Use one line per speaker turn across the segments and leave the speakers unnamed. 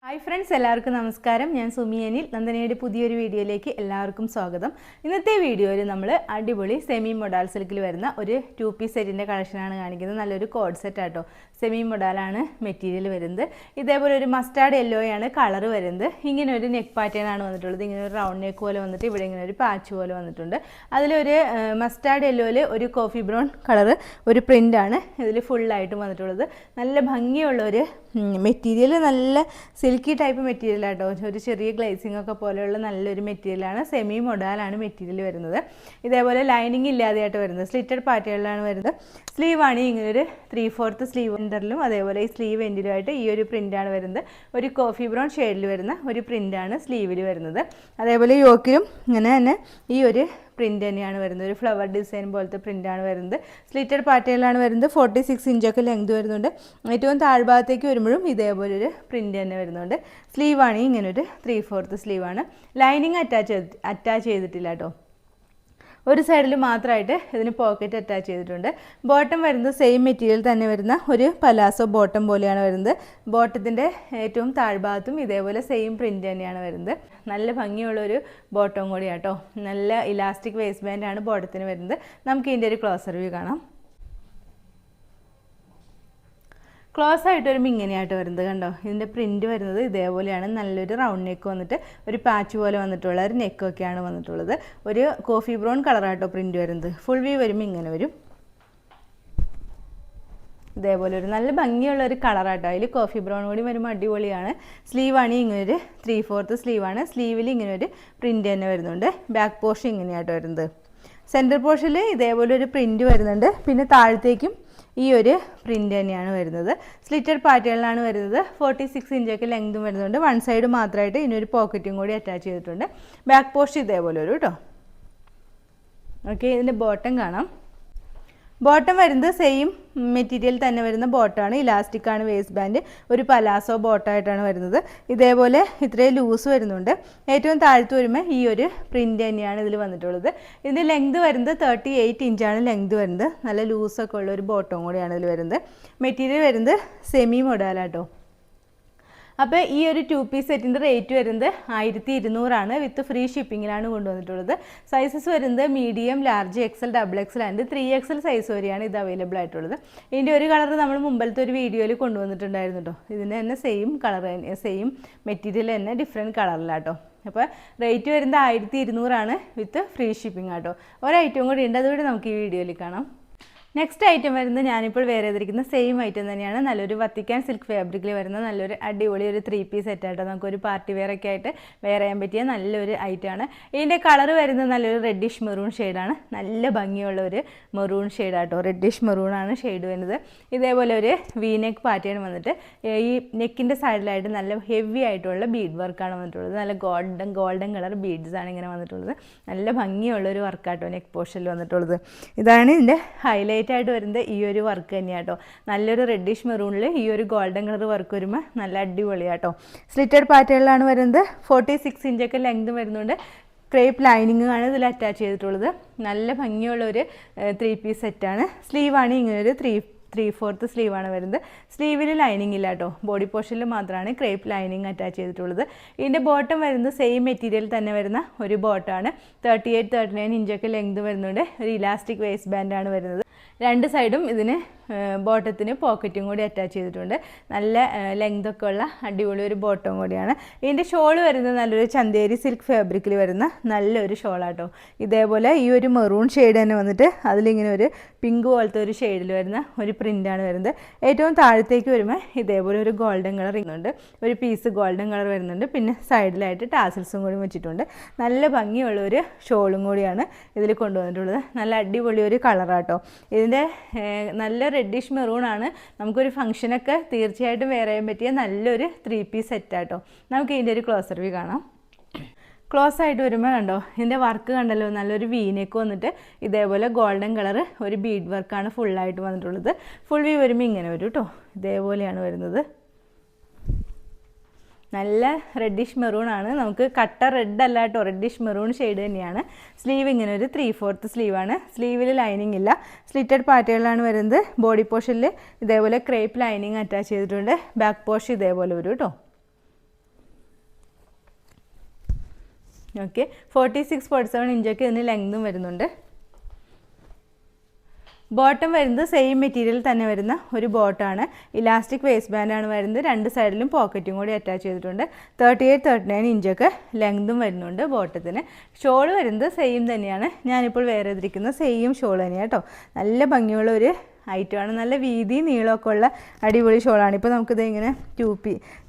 Hi friends, എല്ലാവർക്കും നമസ്കാരം. ഞാൻ സുമി അനിൽ. നന്ദനയുടെ പുതിയൊരു വീഡിയോയിലേക്ക് എല്ലാവർക്കും സ്വാഗതം. ഇന്നത്തെ വീഡിയോയിൽ നമ്മൾ അടിപൊളി സെമി മൊഡാൽ സിൽക്കിൽ വരുന്ന ഒരു 2 പീസ് സെറ്റിൻ്റെ കളക്ഷനാണ് കാണിക്കുന്നത്. നല്ലൊരു കോഡ് സെറ്റ് ആട്ടോ. സെമി മൊഡാലാണ് മെറ്റീരിയൽ വരുന്നത്. ഇതേപോലെ ഒരു മസ്റ്റാർഡ് യെല്ലോയാണ് കളർ വരുന്നത്. ഇങ്ങനെ ഒരു നെക്ക് പാറ്റേൺ ആണ് വന്നിട്ടുള്ളത്. ഇങ്ങനെ ഒരു റൗണ്ട് നെക്ക് പോലെ വന്നിട്ട് ഇവിടെ ഇങ്ങനെ ഒരു പാച്ച് പോലെ വന്നിട്ടുണ്ട്. അതിലൊരു മസ്റ്റാർഡ് യെല്ലോയിൽ ഒരു കോഫി ബ്രൗൺ കളർ ഒരു പ്രിൻ്റാണ് ഇതിൽ ഫുള്ളായിട്ടും വന്നിട്ടുള്ളത്. നല്ല ഭംഗിയുള്ള ഒരു മെറ്റീരിയൽ, നല്ല സിൽക്കി ടൈപ്പ് മെറ്റീരിയൽ ആട്ടോ. ഒരു ചെറിയ ഗ്ലേസിംഗ് ഒക്കെ പോലെയുള്ള നല്ലൊരു മെറ്റീരിയലാണ്. സെമി മൊഡാലാണ് മെറ്റീരിയൽ വരുന്നത്. ഇതേപോലെ ലൈനിങ് ഇല്ലാതെയായിട്ട് വരുന്നത്. സ്ലിറ്റഡ് പാറ്റേണിലാണ് വരുന്നത്. സ്ലീവാണ് ഇങ്ങനെ ഒരു 3/4 സ്ലീവ് എൻഡറിലും അതേപോലെ ഈ സ്ലീവ് എൻഡിലുമായിട്ട് ഈ ഒരു പ്രിൻ്റാണ് വരുന്നത്. ഒരു കോഫി ബ്രൗൺ ഷെയ്ഡിൽ വരുന്ന ഒരു പ്രിൻ്റാണ് സ്ലീവിൽ വരുന്നത്. അതേപോലെ യോക്കിലും ഇങ്ങനെ തന്നെ ഈ ഒരു പ്രിൻ്റ് തന്നെയാണ് വരുന്നത്. ഒരു ഫ്ലവർ ഡിസൈൻ പോലത്തെ പ്രിൻ്റാണ് വരുന്നത്. സ്ലിറ്റഡ് പാറ്റേണിലാണ് വരുന്നത്. 46 ഇഞ്ചൊക്കെ ലെങ്ത് വരുന്നുണ്ട്. ഏറ്റവും താഴ്ഭാഗത്തേക്ക് വരുമ്പോഴും ഇതേപോലെ ഒരു പ്രിൻ്റ് തന്നെ വരുന്നുണ്ട്. സ്ലീവാണ് ഇങ്ങനെ ഒരു 3/4 സ്ലീവാണ്. ലൈനിങ് അറ്റാച്ച് ചെയ്തിട്ടില്ല കേട്ടോ. ഒരു സൈഡിൽ മാത്രമായിട്ട് ഇതിന് പോക്കറ്റ് അറ്റാച്ച് ചെയ്തിട്ടുണ്ട്. ബോട്ടം വരുന്നത് സെയിം മെറ്റീരിയൽ തന്നെ വരുന്ന ഒരു പലാസോ ബോട്ടം പോലെയാണ് വരുന്നത്. ബോട്ടത്തിൻ്റെ ഏറ്റവും താഴ്ഭാഗത്തും ഇതേപോലെ സെയിം പ്രിൻ്റ് തന്നെയാണ് വരുന്നത്. നല്ല ഭംഗിയുള്ളൊരു ബോട്ടം കൂടിയാട്ടോ. നല്ല ഇലാസ്റ്റിക് വേസ്റ്റ് ബാൻഡാണ് ബോട്ടത്തിന് വരുന്നത്. നമുക്ക് ഇതിൻ്റെ ഒരു ക്ലോസർ വ്യൂ കാണാം. ക്ലോസ് ആയിട്ട് വരുമ്പോൾ ഇങ്ങനെയായിട്ട് വരുന്നത് കണ്ടോ. ഇതിൻ്റെ പ്രിൻറ്റ് വരുന്നത് ഇതേപോലെയാണ്. നല്ലൊരു റൗണ്ട് നെക്ക് വന്നിട്ട് ഒരു പാച്ച് പോലെ വന്നിട്ടുള്ള ഒരു നെക്കൊക്കെയാണ് വന്നിട്ടുള്ളത്. ഒരു കോഫി ബ്രൗൺ കളറായിട്ടോ പ്രിൻറ്റ് വരുന്നത്. ഫുൾ വ്യൂ വരുമ്പോൾ ഇങ്ങനെ വരും. ഇതേപോലെ ഒരു നല്ല ഭംഗിയുള്ള ഒരു കളറാട്ടോ. അതിൽ കോഫി ബ്രൗൺ കൂടി വരുമ്പോൾ അടിപൊളിയാണ്. സ്ലീവാണ് ഇങ്ങനെ ഒരു 3/4 സ്ലീവാണ്. സ്ലീവിൽ ഇങ്ങനെ ഒരു പ്രിൻറ്റ് തന്നെ വരുന്നുണ്ട്. ബാക്ക് പോർഷൻ ഇങ്ങനെയാട്ടോ വരുന്നത്. സെൻറ്റർ പോർഷനിൽ ഇതേപോലെ ഒരു പ്രിൻറ്റ് വരുന്നുണ്ട്. പിന്നെ താഴത്തേക്കും ഈ ഒരു പ്രിൻ്റ് തന്നെയാണ് വരുന്നത്. സ്ലിറ്റഡ് പാറ്റേണിലാണ് വരുന്നത്. 46 ഇഞ്ചൊക്കെ ലെങ്തും വരുന്നുണ്ട്. വൺ സൈഡ് മാത്രമായിട്ട് ഇതിനൊരു പോക്കറ്റും കൂടി അറ്റാച്ച് ചെയ്തിട്ടുണ്ട്. ബാക്ക് പോസ്റ്റ് ഇതേപോലെ ഒരു കേട്ടോ. ഓക്കെ, ഇതിൻ്റെ ബോട്ടം കാണാം. ബോട്ടം വരുന്നത് സെയിം മെറ്റീരിയൽ തന്നെ വരുന്ന ബോട്ടാണ്. ഇലാസ്റ്റിക്കാണ് വേസ്റ്റ് ബാൻഡ്. ഒരു പലാസോ ബോട്ടായിട്ടാണ് വരുന്നത്. ഇതേപോലെ ഇത്രയും ലൂസ് വരുന്നുണ്ട്. ഏറ്റവും താഴത്ത് വരുമ്പോൾ ഈ ഒരു പ്രിൻ്റ് തന്നെയാണ് ഇതിൽ വന്നിട്ടുള്ളത്. ഇതിൻ്റെ ലെങ്ത് വരുന്നത് 38 ഇഞ്ചാണ് ലെങ്ത് വരുന്നത്. നല്ല ലൂസൊക്കെ ഉള്ള ഒരു ബോട്ടവും കൂടിയാണ് ഇതിൽ വരുന്നത്. മെറ്റീരിയൽ വരുന്നത് സെമി മൊഡാലാട്ടോ. അപ്പോൾ ഈ ഒരു 2 പീസ് സെറ്റിൻ്റെ റേറ്റ് വരുന്നത് 1200 വിത്ത് ഫ്രീ ഷിപ്പിങ്ങിലാണ് കൊണ്ടുവന്നിട്ടുള്ളത്. സൈസസ് വരുന്നത് medium, large, XL, XXL and 3XL size വരെയാണ് ഇത് അവൈലബിൾ ആയിട്ടുള്ളത്. ഇതിൻ്റെ ഒരു കളർ നമ്മൾ മുമ്പത്തെ ഒരു വീഡിയോയിൽ കൊണ്ടുവന്നിട്ടുണ്ടായിരുന്നു കേട്ടോ. ഇതിൻ്റെ തന്നെ സെയിം കളർ, സെയിം മെറ്റീരിയൽ തന്നെ ഡിഫറെൻറ്റ് കളറിലാട്ടോ. അപ്പോൾ റേറ്റ് വരുന്നത് 1200 വിത്ത് ഫ്രീ ഷിപ്പിംഗ് ആട്ടോ. ഒരൈറ്റവും കൂടി ഉണ്ട്, അതുകൂടി നമുക്ക് ഈ വീഡിയോയിൽ കാണാം. നെക്സ്റ്റ് ഐറ്റം വരുന്നത് ഞാനിപ്പോൾ വേറെ ചെയ്തിരിക്കുന്ന സെയിം ഐറ്റം തന്നെയാണ്. നല്ലൊരു വത്തിക്കാൻ സിൽക്ക് ഫാബ്രിക്കിൽ വരുന്ന നല്ലൊരു അടിപൊളി ഒരു 3 പീസ് സെറ്റായിട്ടോ. നമുക്കൊരു പാർട്ടി വെയറൊക്കെ ആയിട്ട് വെയർ ചെയ്യാൻ പറ്റിയ നല്ലൊരു ഐറ്റമാണ്. ഇതിൻ്റെ കളർ വരുന്നത് നല്ലൊരു റെഡിഷ് മെറൂൺ ഷെയ്ഡാണ്. നല്ല ഭംഗിയുള്ള ഒരു മെറൂൺ ഷെയ്ഡാട്ടോ. റെഡിഷ് മെറൂണാണ് ഷെയ്ഡ് വരുന്നത്. ഇതേപോലെ ഒരു വി നെക്ക് പാറ്റേൺ വന്നിട്ട് ഈ നെക്കിൻ്റെ സൈഡിലായിട്ട് നല്ല ഹെവി ആയിട്ടുള്ള ബീഡ് വർക്കാണ് വന്നിട്ടുള്ളത്. നല്ല ഗോൾഡൻ കളർ ബീഡ്സ് ആണ് ഇങ്ങനെ വന്നിട്ടുള്ളത്. നല്ല ഭംഗിയുള്ളൊരു വർക്കാട്ടോ നെക്ക് പോർഷനിൽ വന്നിട്ടുള്ളത്. ഇതാണ് ഇതിൻ്റെ ഹൈലൈറ്റ് ആയിട്ട് വരുന്നത്. ഈ ഒരു വർക്ക് തന്നെയാട്ടോ. നല്ലൊരു റെഡിഷ് മെറൂണിൽ ഈ ഒരു ഗോൾഡൻ കളർ വർക്ക് വരുമ്പോൾ നല്ല അടിപൊളിയാട്ടോ. സ്ലിറ്റഡ് പാറ്റേണിലാണ് വരുന്നത്. 46 ഇഞ്ചൊക്കെ ലെങ്ത് വരുന്നുണ്ട്. ക്രേപ്പ് ലൈനിങ് ആണ് ഇതിൽ അറ്റാച്ച് ചെയ്തിട്ടുള്ളത്. നല്ല ഭംഗിയുള്ള ഒരു 3 പീസ് സെറ്റാണ്. സ്ലീവാണ് ഇങ്ങനെ ഒരു 3/4 സ്ലീവാണ് വരുന്നത്. സ്ലീവിൽ ലൈനിങ് ഇല്ല കേട്ടോ. ബോഡി പോർഷനിൽ മാത്രമാണ് ക്രേപ്പ് ലൈനിങ് അറ്റാച്ച് ചെയ്തിട്ടുള്ളത്. ഇതിൻ്റെ ബോട്ടം വരുന്നത് സെയിം മെറ്റീരിയൽ തന്നെ വരുന്ന ഒരു ബോട്ടാണ്. 38-39 ഇഞ്ചൊക്കെ ലെങ്ത് വരുന്നുണ്ട്. ഒരു ഇലാസ്റ്റിക് വേസ്റ്റ് ബാൻഡാണ് വരുന്നത്. രണ്ട് സൈഡും ഇതിന് ബോട്ടത്തിന് പോക്കറ്റും കൂടി അറ്റാച്ച് ചെയ്തിട്ടുണ്ട്. നല്ല ലെങ്തൊക്കെ ഉള്ള അടിപൊളി ഒരു ബോട്ടം കൂടിയാണ്. ഇതിൻ്റെ ഷോൾ വരുന്നത് നല്ലൊരു ചന്തേരി സിൽക്ക് ഫാബ്രിക്കിൽ വരുന്ന നല്ലൊരു ഷോളാട്ടോ. ഇതേപോലെ ഈ ഒരു മെറൂൺ ഷെയ്ഡ് തന്നെ വന്നിട്ട് അതിലിങ്ങനെ ഒരു പിങ്ക് പോലത്തെ ഒരു ഷെയ്ഡിൽ വരുന്ന ഒരു പ്രിൻ്റാണ് വരുന്നത്. ഏറ്റവും താഴത്തേക്ക് വരുമ്പോൾ ഇതേപോലെ ഒരു ഗോൾഡൻ കളർ ഇന്നുണ്ട്. ഒരു പീസ് ഗോൾഡൻ കളർ വരുന്നുണ്ട്. പിന്നെ സൈഡിലായിട്ട് ടാസിൽസും കൂടി വെച്ചിട്ടുണ്ട്. നല്ല ഭംഗിയുള്ള ഒരു ഷോളും കൂടിയാണ് ഇതിൽ കൊണ്ടുവന്നിട്ടുള്ളത്. നല്ല അടിപൊളി ഒരു കളറാട്ടോ. ഇതിൻ്റെ നല്ല റെഡിഷ് മെറൂൺ ആണ്. നമുക്കൊരു ഫംഗ്ഷനൊക്കെ തീർച്ചയായിട്ടും വെയർ ചെയ്യാൻ പറ്റിയ നല്ലൊരു 3 പീസ് സെറ്റാട്ടോ. നമുക്ക് ഇതിൻ്റെ ഒരു ക്ലോസർ വ്യൂ കാണാം. ക്ലോസ് ആയിട്ട് വരുമ്പോൾ കണ്ടോ, ഇതിൻ്റെ വർക്ക് കണ്ടല്ലോ. നല്ലൊരു വീനേക്ക് വന്നിട്ട് ഇതേപോലെ ഗോൾഡൻ കളർ ഒരു ബീഡ് വർക്കാണ് ഫുള്ളായിട്ട് വന്നിട്ടുള്ളത്. ഫുൾ വ്യൂ വരുമ്പോൾ ഇങ്ങനെ വരും കേട്ടോ. ഇതേപോലെയാണ് വരുന്നത്. നല്ല റെഡിഷ് മെറൂൺ ആണ്. നമുക്ക് കട്ട റെഡ് അല്ല കേട്ടോ, റെഡിഷ് മെറൂൺ ഷെയ്ഡ് തന്നെയാണ്. സ്ലീവ് ഇങ്ങനെ ഒരു 3/4 സ്ലീവാണ്. സ്ലീവിൽ ലൈനിങ് ഇല്ല. സ്ലിറ്റഡ് പാറ്റേണിലാണ് വരുന്നത്. ബോഡി പോർഷനിൽ ഇതേപോലെ ക്രേപ്പ് ലൈനിങ് അറ്റാച്ച് ചെയ്തിട്ടുണ്ട്. ബാക്ക് പോർഷൻ ഇതേപോലെ വരും കേട്ടോ. ഓക്കെ 46.7 ഇഞ്ചൊക്കെ ഇതിന് ലെങ്തും വരുന്നുണ്ട്. ബോട്ടം വരുന്നത് സെയിം മെറ്റീരിയൽ തന്നെ വരുന്ന ഒരു ബോട്ടാണ്. ഇലാസ്റ്റിക് വേസ്റ്റ് ബാൻഡാണ് വരുന്നത്. രണ്ട് സൈഡിലും പോക്കറ്റും കൂടി അറ്റാച്ച് ചെയ്തിട്ടുണ്ട്. 38-39 ഇഞ്ചൊക്കെ ലെങ്തും വരുന്നുണ്ട് ബോട്ടത്തിന്. ഷോൾ വരുന്നത് സെയിം തന്നെയാണ്. ഞാനിപ്പോൾ വേറെ ചെയ്തിരിക്കുന്ന സെയിം ഷോൾ തന്നെയാണ് കേട്ടോ. നല്ല ഭംഗിയുള്ള ഒരു ഐറ്റമാണ്. നല്ല വീതി നീളമൊക്കെ ഉള്ള അടിപൊളി ഷോളാണ്. ഇപ്പോൾ നമുക്കിത് ഇങ്ങനെ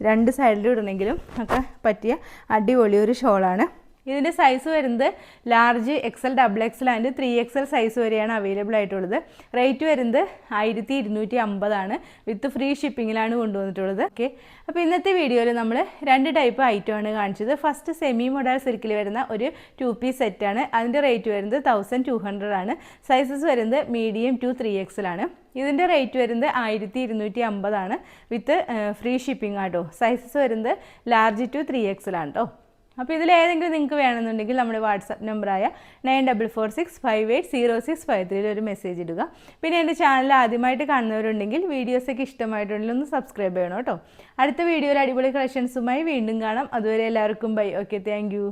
രണ്ട് സൈഡിലും ഇടണമെങ്കിലും ഒക്കെ പറ്റിയ അടിപൊളി ഒരു ഷോളാണ്. ഇതിൻ്റെ സൈസ് വരുന്നത് large XL, XXL and 3XL size വരെയാണ് അവൈലബിൾ ആയിട്ടുള്ളത്. റേറ്റ് വരുന്നത് 1250 വിത്ത് ഫ്രീ ഷിപ്പിങ്ങിലാണ് കൊണ്ടുവന്നിട്ടുള്ളത്. ഓക്കെ, അപ്പോൾ ഇന്നത്തെ വീഡിയോയിൽ നമ്മൾ 2 ടൈപ്പ് ഐറ്റമാണ് കാണിച്ചത്. ഫസ്റ്റ് സെമി മോഡൽ സിൽക്കിൽ വരുന്ന ഒരു 2 പീസ് സെറ്റാണ്. അതിൻ്റെ റേറ്റ് വരുന്നത് 1200 സൈസസ് വരുന്നത് മീഡിയം ടു 3XL ആണ്. ഇതിൻ്റെ റേറ്റ് വരുന്നത് 1250 വിത്ത് ഫ്രീ ഷിപ്പിംഗ് ആട്ടോ. സൈസസ് വരുന്നത് ലാർജ് ടു 3XL ആണ് കേട്ടോ. അപ്പോൾ ഇതിലേതെങ്കിലും നിങ്ങൾക്ക് വേണമെന്നുണ്ടെങ്കിൽ നമ്മുടെ വാട്സാപ്പ് നമ്പറായ 9446580653 ഒരു മെസ്സേജ് ഇടുക. പിന്നെ എൻ്റെ ചാനൽ ആദ്യമായിട്ട് കാണുന്നവരുണ്ടെങ്കിൽ വീഡിയോസൊക്കെ ഇഷ്ടമായിട്ടുണ്ടെങ്കിൽ ഒന്ന് സബ്സ്ക്രൈബ് ചെയ്യണം കേട്ടോ. അടുത്ത വീഡിയോയിൽ അടിപൊളി കളക്ഷൻസുമായി വീണ്ടും കാണാം. അതുവരെ എല്ലാവർക്കും ബൈ. Okay, thank you.